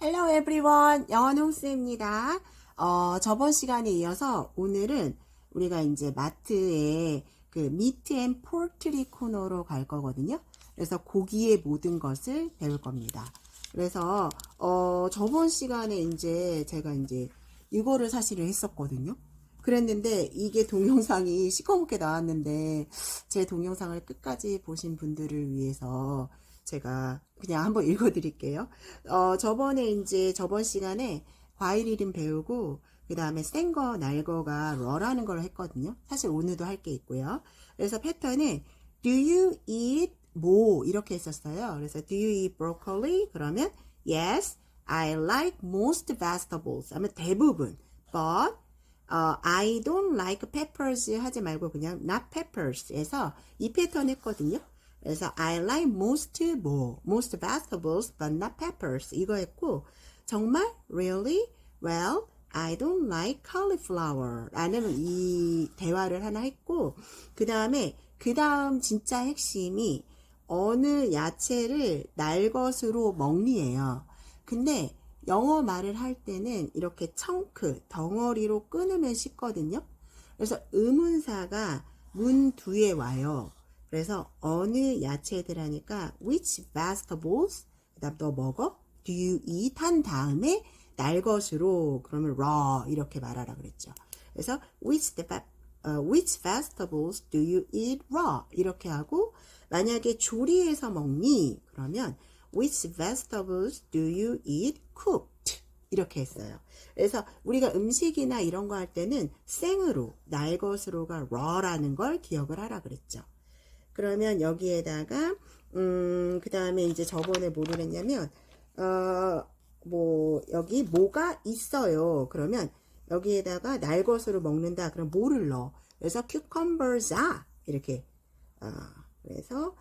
Hello everyone. 영어 농스입니다. 저번 시간에 이어서 오늘은 우리가 이제 마트에 그 미트 앤 폴트리 코너로 갈 거거든요. 그래서 고기의 모든 것을 배울 겁니다. 그래서 저번 시간에 이제 제가 이제 이거를 사실은 했었거든요. 그랬는데 이게 동영상이 시커멓게 나왔는데 제 동영상을 끝까지 보신 분들을 위해서 제가 그냥 한번 읽어 드릴게요. 저번에 이제 저번 시간에 과일 이름 배우고 그 다음에 센 거, 날 거가 러라는 걸 했거든요. 사실 오늘도 할 게 있고요. 그래서 패턴은 Do you eat 뭐 이렇게 했었어요. 그래서 Do you eat broccoli? 그러면 Yes, I like most vegetables. 하면 대부분. But I don't like peppers 하지 말고 그냥 not peppers 해서 이 패턴 했거든요. 그래서 I like most vegetables but not peppers 이거 했고 정말 really well I don't like cauliflower 라는 이 대화를 하나 했고 그 다음 진짜 핵심이 어느 야채를 날 것으로 먹니예요. 근데 영어 말을 할 때는 이렇게 청크 덩어리로 끊으면 쉽거든요. 그래서 의문사가 문 뒤에 와요. 그래서 어느 야채들 하니까 which vegetables 그다음 너 먹어? Do you eat? 한 다음에 날 것으로 그러면 raw 이렇게 말하라 그랬죠. 그래서 which vegetables do you eat raw? 이렇게 하고 만약에 조리해서 먹니? 그러면 which vegetables do you eat cooked? 이렇게 했어요. 그래서 우리가 음식이나 이런 거 할 때는 생으로 날 것으로가 raw라는 걸 기억을 하라 그랬죠. 그러면 여기에다가 그 다음에 이제 저번에 뭐를 했냐면 여기 뭐가 있어요. 그러면 여기에다가 날 것으로 먹는다. 그럼 뭐를 넣어? 그래서 cucumbers are 이렇게 그래서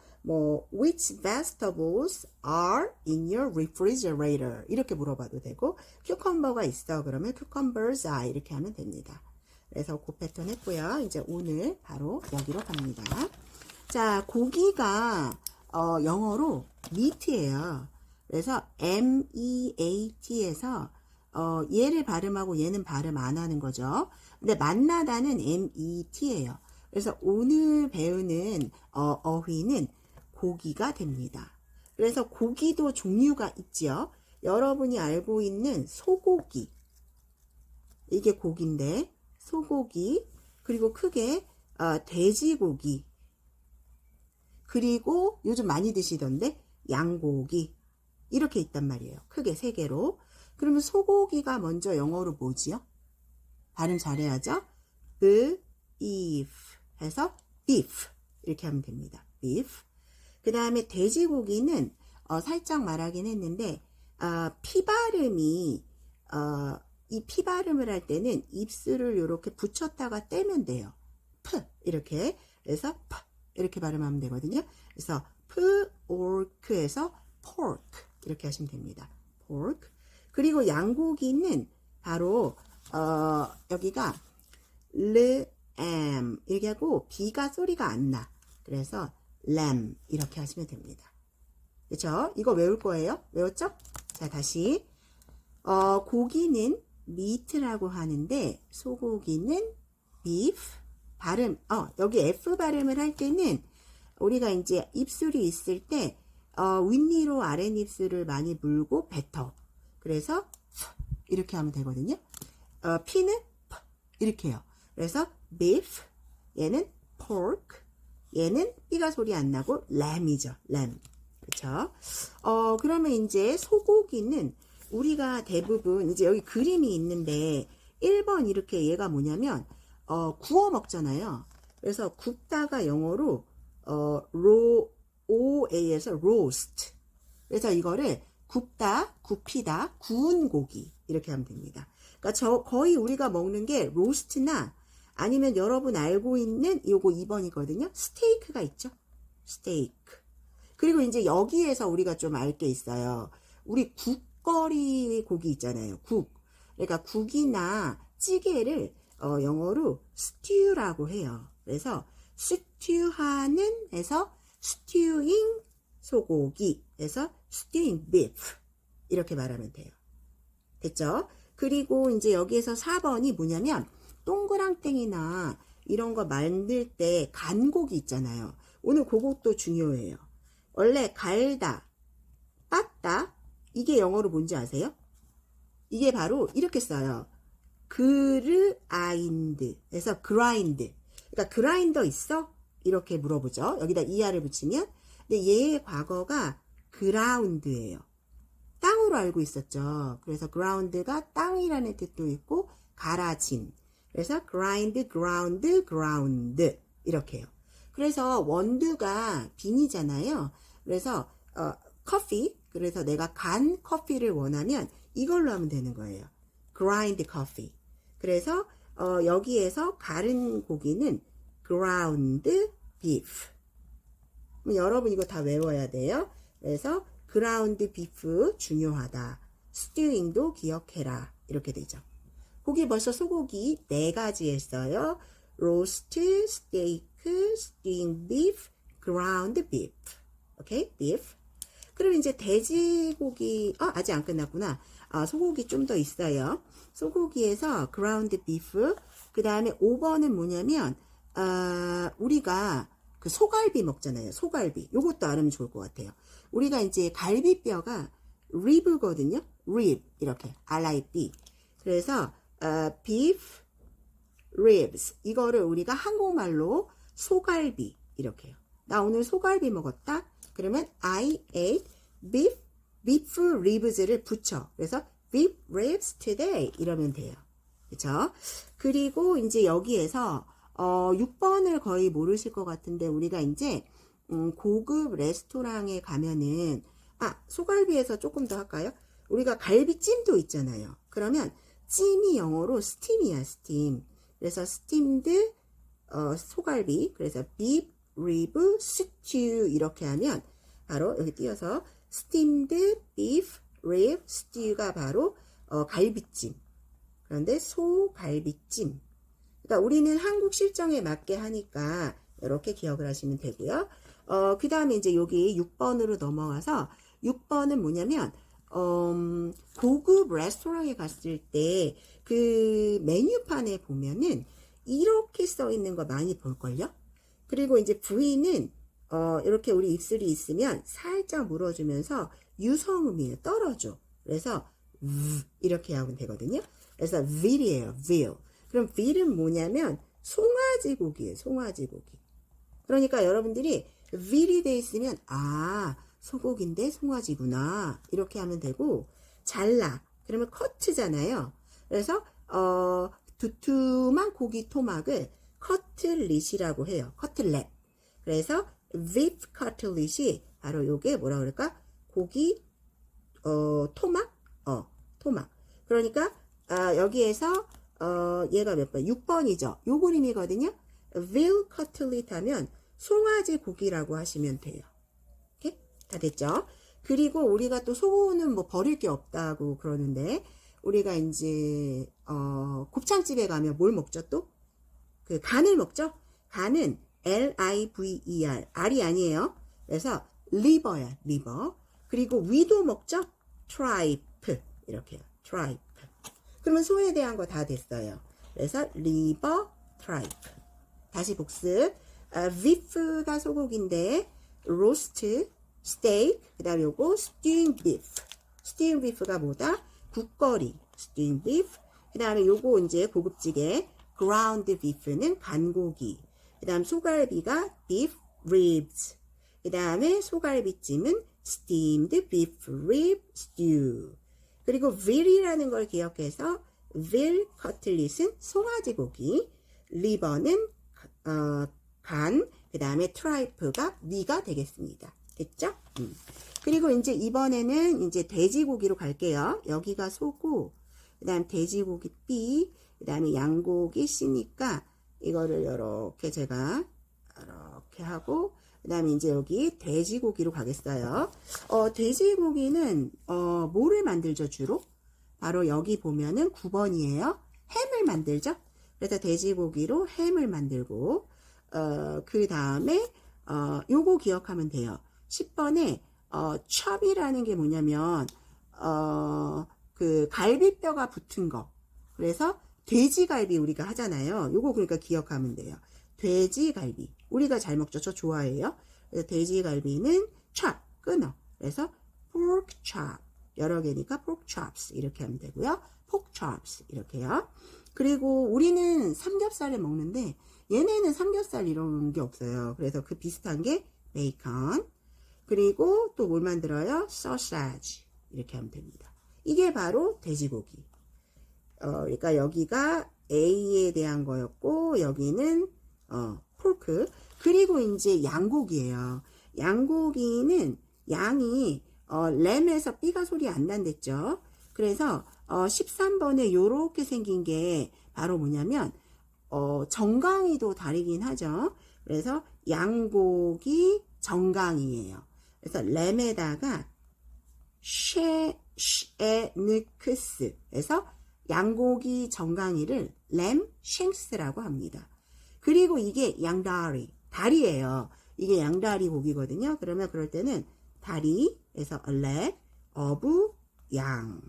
which vegetables are in your refrigerator 이렇게 물어봐도 되고 cucumber가 있어. 그러면 cucumbers are 이렇게 하면 됩니다. 그래서 그 패턴 했고요. 이제 오늘 바로 여기로 갑니다. 자, 고기가 영어로 meat예요. 그래서 meat에서 얘를 발음하고 얘는 발음 안 하는 거죠. 근데 만나다는 met예요. 그래서 오늘 배우는 어휘는 고기가 됩니다. 그래서 고기도 종류가 있죠. 여러분이 알고 있는 소고기 이게 고기인데 소고기 그리고 크게 돼지고기 그리고 요즘 많이 드시던데 양고기 이렇게 있단 말이에요. 크게 세 개로. 그러면 소고기가 먼저 영어로 뭐지요? 발음 잘해야죠. beef 해서 beef 이렇게 하면 됩니다. beef. 그 다음에 돼지고기는 살짝 말하긴 했는데 피발음이 이 피발음을 할 때는 입술을 이렇게 붙였다가 떼면 돼요. 프 이렇게 그래서 프 이렇게 발음하면 되거든요. 그래서 pork에서 pork 이렇게 하시면 됩니다. pork. 그리고 양고기는 바로 여기가 lamb 이렇게 하고 B가 소리가 안 나. 그래서 lamb 이렇게 하시면 됩니다. 그렇죠? 이거 외울 거예요. 외웠죠? 자, 다시 고기는 meat라고 하는데 소고기는 beef 발음, 여기 F 발음을 할 때는 우리가 이제 입술이 있을 때 윗니로 아랫입술을 많이 물고 뱉어. 그래서 이렇게 하면 되거든요. P는 이렇게 해요. 그래서 beef, 얘는 pork, 얘는 B가 소리 안 나고 lamb이죠. lamb. 그렇죠? 그러면 이제 소고기는 우리가 대부분 이제 여기 그림이 있는데 1번 이렇게 얘가 뭐냐면 구워 먹잖아요. 그래서 굽다가 영어로 OA에서 roast. 그래서 이거를 굽다, 굽히다, 구운 고기 이렇게 하면 됩니다. 그러니까 거의 우리가 먹는 게 로스트나 아니면 여러분 알고 있는 요거 2번이거든요. 스테이크가 있죠. 스테이크. 그리고 이제 여기에서 우리가 좀 알 게 있어요. 우리 국거리 고기 있잖아요. 국. 그러니까 국이나 찌개를 영어로 stew라고 해요. 그래서 stew하는 해서 stewing 소고기 해서 stewing beef 이렇게 말하면 돼요. 됐죠? 그리고 이제 여기에서 4번이 뭐냐면 동그랑땡이나 이런 거 만들 때 간곡이 있잖아요. 오늘 그것도 중요해요. 원래 갈다, 빻다 이게 영어로 뭔지 아세요? 이게 바로 이렇게 써요. 그르아인드. 그래서 그라인드. 그러니까 그라인더 있어? 이렇게 물어보죠. 여기다 이하를 붙이면. 근데 얘의 과거가 그라운드예요. 땅으로 알고 있었죠. 그래서 그라운드가 땅이라는 뜻도 있고 갈아짐. 그래서 grind, ground, ground 이렇게요. 그래서 원두가 빈이잖아요. 그래서 커피. 그래서 내가 간 커피를 원하면 이걸로 하면 되는 거예요. grind coffee. 그래서 여기에서 갈은 고기는 ground beef. 여러분 이거 다 외워야 돼요. 그래서 ground beef 중요하다. stewing도 기억해라. 이렇게 되죠. 고기 벌써 소고기 4가지 했어요. roast, steak, stewing beef, ground beef. 오케이? beef. 그럼 이제 돼지고기, 아직 안 끝났구나. 소고기 좀 더 있어요. 소고기에서 ground beef, 그 다음에 5번은 뭐냐면, 우리가 그 소갈비 먹잖아요. 소갈비. 요것도 알으면 좋을 것 같아요. 우리가 이제 갈비뼈가 rib거든요. rib. 이렇게. R-I-B. 그래서, beef ribs. 이거를 우리가 한국말로 소갈비. 이렇게요. 나 오늘 소갈비 먹었다. 그러면 I ate beef ribs를 붙여. 그래서 beef ribs today 이러면 돼요. 그렇죠? 그리고 이제 여기에서 6번을 거의 모르실 것 같은데 우리가 이제 고급 레스토랑에 가면은 소갈비에서 조금 더 할까요? 우리가 갈비찜도 있잖아요. 그러면 찜이 영어로 스팀이야, 스팀. 그래서 steamed 소갈비. 그래서 beef rib stew 이렇게 하면 바로 여기 띄어서 steamed beef rib stew가 바로 갈비찜. 그런데 소갈비찜. 그러니까 우리는 한국 실정에 맞게 하니까 이렇게 기억을 하시면 되고요. 그 다음에 이제 여기 6번으로 넘어가서 6번은 뭐냐면 고급 레스토랑에 갔을 때 그 메뉴판에 보면은 이렇게 써 있는 거 많이 볼걸요? 그리고 이제 부위는 이렇게 우리 입술이 있으면 살짝 물어주면서 유성음이에요. 떨어져. 그래서 이렇게 하면 되거든요. 그래서 veal이에요. veal. 그럼 veal은 뭐냐면 송아지 고기예요. 송아지 고기. 그러니까 여러분들이 veal이 돼 있으면 소고기인데 송아지구나. 이렇게 하면 되고 잘라. 그러면 cut잖아요. 그래서 두툼한 고기 토막을 커틀릿이라고 해요. 커틀렛. 그래서 beef cutlet이 바로 요게 뭐라 그럴까? 고기 토막? 토막. 그러니까 여기에서 얘가 몇 번? 6번이죠. 요 그림이거든요. veal cutlet 하면 송아지 고기라고 하시면 돼요. 오케이? 다 됐죠? 그리고 우리가 또 소는 뭐 버릴 게 없다고 그러는데 우리가 이제 곱창집에 가면 뭘 먹죠 또? 그 간을 먹죠? 간은 L-I-V-E-R. R이 아니에요. 그래서 liver야, liver. 그리고 위도 먹죠? tripe. 이렇게요. tripe. 그러면 소에 대한 거 다 됐어요. 그래서 liver, tripe. 다시 복습. beef가 소고기인데 roast, steak. 그 다음에 요거 stewing beef. stewing beef가 뭐다? 국거리. stewing beef. 그 다음에 요거 이제 고급지게 ground beef는 간고기. 그 다음 소갈비가 beef ribs. 그 다음에 소갈비찜은 steamed beef rib stew. 그리고 veal이라는 걸 기억해서 veal cutlet은 송아지 고기, liver는 간, 그 다음에 tripe가 위가 되겠습니다. 됐죠? 그리고 이제 이번에는 이제 돼지고기로 갈게요. 여기가 소고, 그 다음 돼지고기 B, 그 다음에 양고기 C니까 이거를 이렇게 제가 이렇게 하고 그 다음에 이제 여기 돼지고기로 가겠어요. 돼지고기는 뭐를 만들죠 주로? 바로 여기 보면은 9번이에요. 햄을 만들죠. 그래서 돼지고기로 햄을 만들고 그 다음에 요거 기억하면 돼요. 10번에 chop이라는 게 뭐냐면 그 갈비뼈가 붙은 거. 그래서 돼지갈비 우리가 하잖아요. 요거 그러니까 기억하면 돼요. 돼지갈비. 우리가 잘 먹죠. 저 좋아해요. 그래서 돼지갈비는 chop, 끊어. 그래서 pork chop. 여러 개니까 pork chops 이렇게 하면 되고요. pork chops 이렇게요. 그리고 우리는 삼겹살을 먹는데 얘네는 삼겹살 이런 게 없어요. 그래서 그 비슷한 게 베이컨. 그리고 또 뭘 만들어요? sausage 이렇게 하면 됩니다. 이게 바로 돼지고기. 그러니까 여기가 A에 대한 거였고 여기는 포크. 그리고 이제 양고기예요. 양고기는 양이 램에서 삐가 소리 안 난댔죠. 그래서 13번에 요렇게 생긴 게 바로 뭐냐면 정강이도 다르긴 하죠. 그래서 양고기 정강이에요. 그래서 램에다가 쉐느크스 그래서 양고기 정강이를 램 쉥스라고 합니다. 그리고 이게 양다리 다리예요. 이게 양다리 고기거든요. 그러면 그럴 때는 다리에서 a leg of 양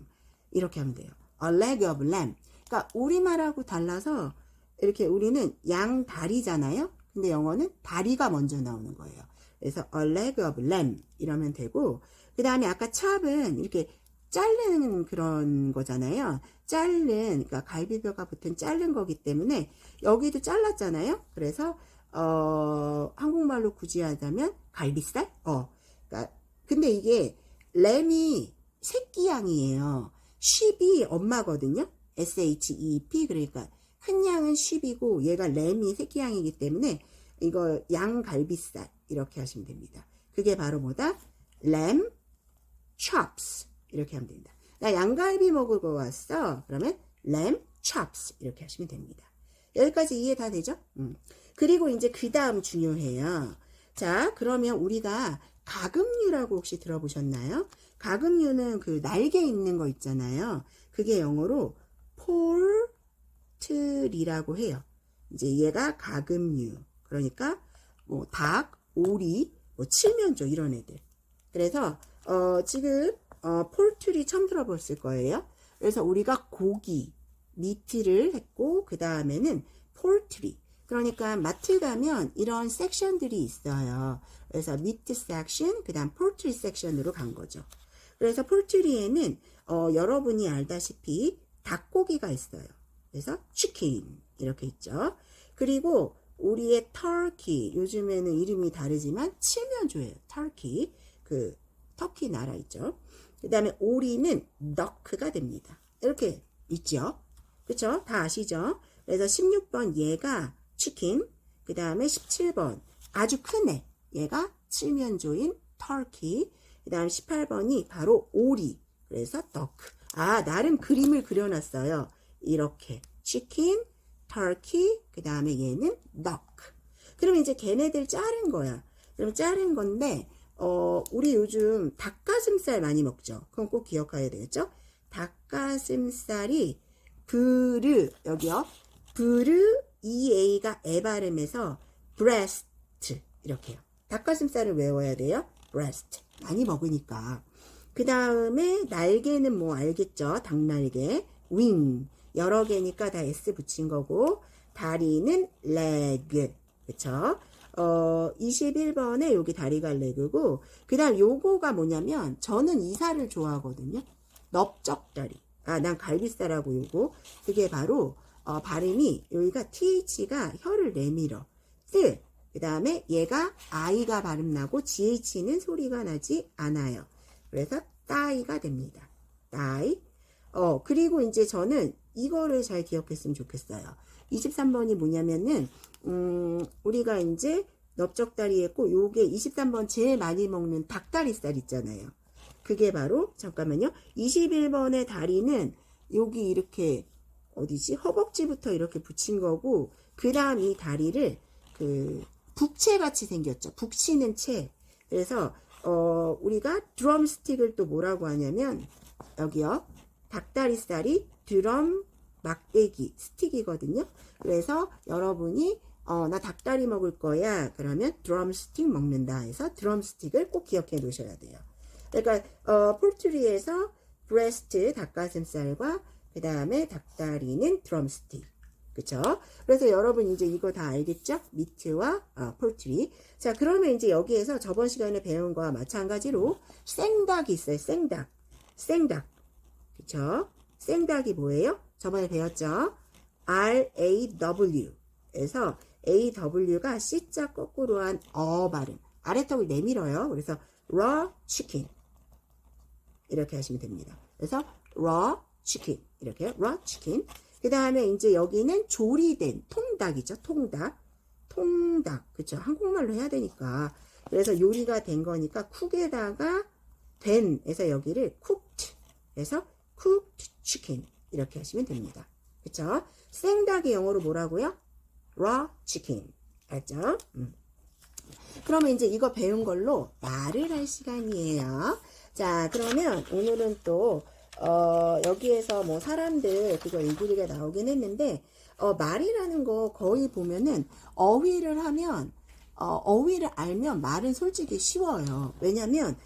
이렇게 하면 돼요. a leg of lamb. 그러니까 우리말하고 달라서 이렇게 우리는 양 다리잖아요. 근데 영어는 다리가 먼저 나오는 거예요. 그래서 a leg of lamb 이러면 되고 그 다음에 아까 chop은 이렇게 자르는 그런 거잖아요. 그러니까 갈비뼈가 붙은 자른 거기 때문에 여기도 잘랐잖아요. 그래서 한국말로 굳이 하자면 갈비살? 그러니까 근데 이게 램이 새끼 양이에요. sheep이 엄마거든요. SHEP 그러니까 큰 양은 sheep이고 얘가 램이 새끼 양이기 때문에 이거 양 갈비살 이렇게 하시면 됩니다. 그게 바로 뭐다? lamb chops 이렇게 하면 됩니다. 나 양갈비 먹을 거 왔어. 그러면 lamb chops 이렇게 하시면 됩니다. 여기까지 이해 다 되죠? 그리고 이제 그 다음 중요해요. 자, 그러면 우리가 가금류라고 혹시 들어보셨나요? 가금류는 그 날개 있는 거 있잖아요. 그게 영어로 폴트리라고 해요. 이제 얘가 가금류. 그러니까 뭐 닭, 오리, 뭐 칠면조 이런 애들. 그래서 지금 폴트리 처음 들어봤을 거예요. 그래서 우리가 고기, 미트를 했고 그 다음에는 폴트리. 그러니까 마트 가면 이런 섹션들이 있어요. 그래서 미트 섹션, 그 다음 폴트리 섹션으로 간 거죠. 그래서 폴트리에는 여러분이 알다시피 닭고기가 있어요. 그래서 치킨 이렇게 있죠. 그리고 우리의 터키, 요즘에는 이름이 다르지만 칠면조예요. 터키, 그 터키 나라 있죠. 그 다음에 오리는 덕크가 됩니다. 이렇게 있죠. 그쵸? 다 아시죠? 그래서 16번 얘가 치킨, 그 다음에 17번 아주 큰 애, 얘가 칠면조인 터키, 그 다음 18번이 바로 오리, 그래서 덕크. 나름 그림을 그려놨어요. 이렇게 치킨, 터키, 그 다음에 얘는 덕크. 그럼 이제 걔네들 자른 거야. 그럼 자른 건데 우리 요즘 닭가슴살 많이 먹죠. 그건 꼭 기억해야 되겠죠? 닭가슴살이 여기요. EA가 애 발음해서 breast 이렇게요. 닭가슴살을 외워야 돼요. breast. 많이 먹으니까. 그 다음에 날개는 뭐 알겠죠? 닭날개. wing. 여러 개니까 다 S 붙인 거고 다리는 leg. 그쵸? 21번에 여기 다리가 레그고 그 다음 요거가 뭐냐면 저는 이 살을 좋아하거든요. 넓적다리. 난 갈비살하고 요거 그게 바로 발음이 여기가 TH가 혀를 내밀어. 그 다음에 얘가 I가 발음 나고 GH는 소리가 나지 않아요. 그래서 따이가 됩니다. 따이. 그리고 이제 저는 이거를 잘 기억했으면 좋겠어요. 23번이 뭐냐면은 우리가 이제 넓적다리 했고 요게 23번 제일 많이 먹는 닭다리살 있잖아요. 그게 바로 잠깐만요. 21번의 다리는 여기 이렇게 어디지? 허벅지부터 이렇게 붙인 거고 그 다음 이 다리를 그 북채 같이 생겼죠. 북치는 채. 그래서 우리가 드럼스틱을 또 뭐라고 하냐면 여기요. 닭다리살이 드럼 막대기 스틱이거든요. 그래서 여러분이 나 닭다리 먹을 거야. 그러면 드럼스틱 먹는다 해서 드럼스틱을 꼭 기억해 놓으셔야 돼요. 그러니까 폴트리에서 breast 닭가슴살과 그 다음에 닭다리는 drumstick. 그쵸? 그래서 여러분 이제 이거 다 알겠죠? 미트와 폴트리. 자, 그러면 이제 여기에서 저번 시간에 배운 거와 마찬가지로 생닭이 있어요. 생닭. 생닭. 그쵸? 생닭이 뭐예요? 저번에 배웠죠? RAW. 에서 AW가 C자 거꾸로 한 발음. 아래턱을 내밀어요. 그래서 raw chicken. 이렇게 하시면 됩니다. 그래서 raw chicken. 이렇게요. raw chicken. 그 다음에 이제 여기는 조리된 통닭이죠. 통닭. 통닭. 그쵸. 한국말로 해야 되니까. 그래서 요리가 된 거니까 쿡에다가 된에서 여기를 cooked. 해서 cooked chicken. 이렇게 하시면 됩니다. 그쵸. 생닭의 영어로 뭐라고요? raw chicken. 알죠? 그러면 이제 이거 배운 걸로 말을 할 시간이에요. 자, 그러면 오늘은 또 여기에서 뭐 사람들 그거 일부리가 나오긴 했는데 말이라는 거 거의 보면은 어휘를 하면 어휘를 알면 말은 솔직히 쉬워요. 왜냐면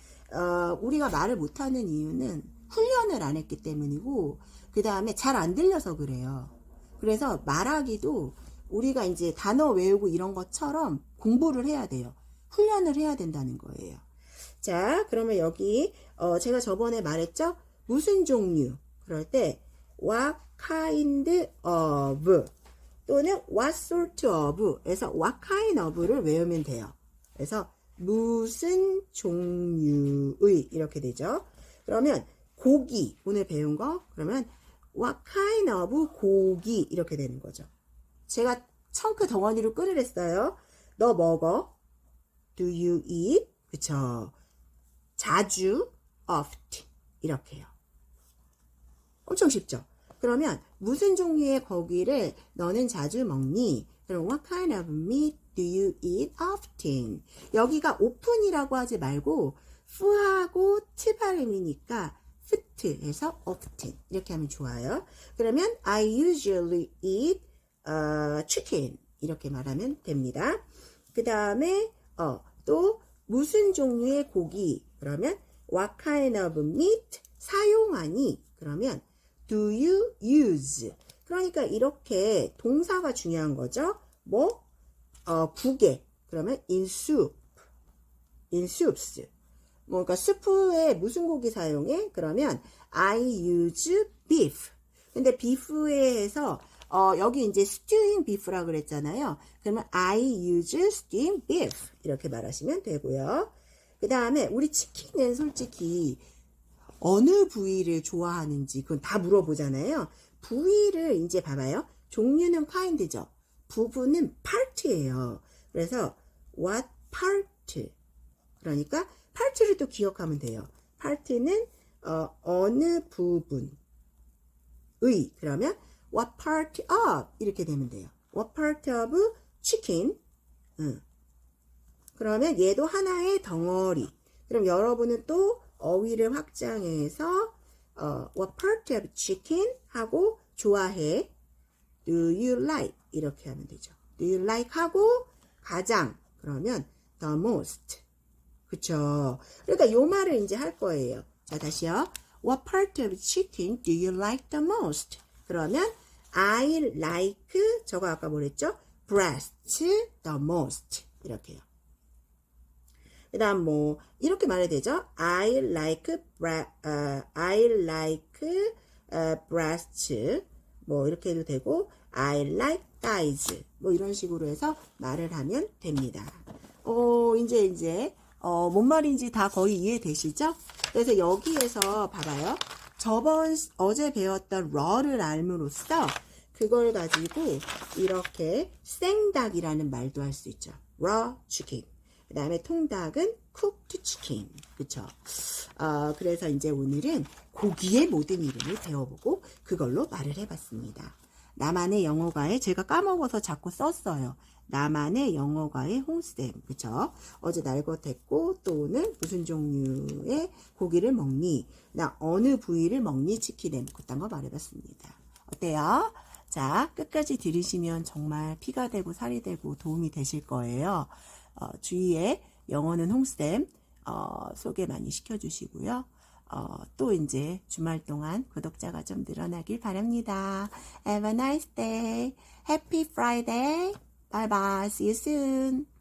우리가 말을 못하는 이유는 훈련을 안 했기 때문이고 그 다음에 잘 안 들려서 그래요. 그래서 말하기도 우리가 이제 단어 외우고 이런 것처럼 공부를 해야 돼요. 훈련을 해야 된다는 거예요. 자, 그러면 여기 제가 저번에 말했죠? 무슨 종류? 그럴 때 what kind of 또는 what sort of 에서 what kind of를 외우면 돼요. 그래서 무슨 종류의 이렇게 되죠. 그러면 고기 오늘 배운 거 그러면 what kind of 고기 이렇게 되는 거죠. 제가 청크 덩어리로 끓으랬어요. 너 먹어? Do you eat? 그쵸. 자주, oft. 이렇게요. 엄청 쉽죠? 그러면 무슨 종류의 고기를 너는 자주 먹니? 그럼 what kind of meat do you eat often? 여기가 often이라고 하지 말고 f하고 t 발음이니까 ft에서 often 이렇게 하면 좋아요. 그러면 I usually eat chicken 이렇게 말하면 됩니다. 그 다음에 또 무슨 종류의 고기 그러면 what kind of meat 사용하니 그러면 do you use 그러니까 이렇게 동사가 중요한 거죠. 뭐 국에 그러면 in soup in soups 뭐 그러니까 스프에 무슨 고기 사용해 그러면 I use beef 근데 beef에 해서 여기 이제 stewing beef라고 그랬잖아요. 그러면 I use stewing beef 이렇게 말하시면 되고요. 그 다음에 우리 치킨은 솔직히 어느 부위를 좋아하는지 그건 다 물어보잖아요. 부위를 이제 봐봐요. 종류는 kind죠. 부분은 part예요. 그래서 what part 그러니까 part를 또 기억하면 돼요. part는 어느 부분의 그러면 what part of 이렇게 되면 돼요. what part of chicken 그러면 얘도 하나의 덩어리 그럼 여러분은 또 어휘를 확장해서 what part of chicken 하고 좋아해 do you like 이렇게 하면 되죠. do you like 하고 가장 그러면 the most 그쵸. 그러니까 요 말을 이제 할 거예요. 자 다시요. what part of chicken do you like the most 그러면 I like 저거 아까 뭐랬죠? breast the most 이렇게요. 그 다음 뭐 이렇게 말해야 되죠? I like breast 뭐 이렇게 해도 되고 I like thighs 뭐 이런 식으로 해서 말을 하면 됩니다. 이제 뭔 말인지 다 거의 이해되시죠? 그래서 여기에서 봐봐요. 어제 배웠던 raw를 알므로써 그걸 가지고 이렇게 생닭이라는 말도 할 수 있죠. raw chicken. 그 다음에 통닭은 cooked chicken. 그쵸? 그래서 이제 오늘은 고기의 모든 이름을 배워보고 그걸로 말을 해봤습니다. 나만의 영어과에 제가 까먹어서 자꾸 썼어요. 나만의 영어과의 홍쌤. 그쵸? 어제 날것 했고 또 오늘 무슨 종류의 고기를 먹니? 나 어느 부위를 먹니? 치킨에 그딴 거 말해봤습니다. 어때요? 자, 끝까지 들으시면 정말 피가 되고 살이 되고 도움이 되실 거예요. 주위에 영어는 홍쌤 소개 많이 시켜주시고요. 또 이제 주말 동안 구독자가 좀 늘어나길 바랍니다. Have a nice day. Happy Friday. Bye bye. See you soon.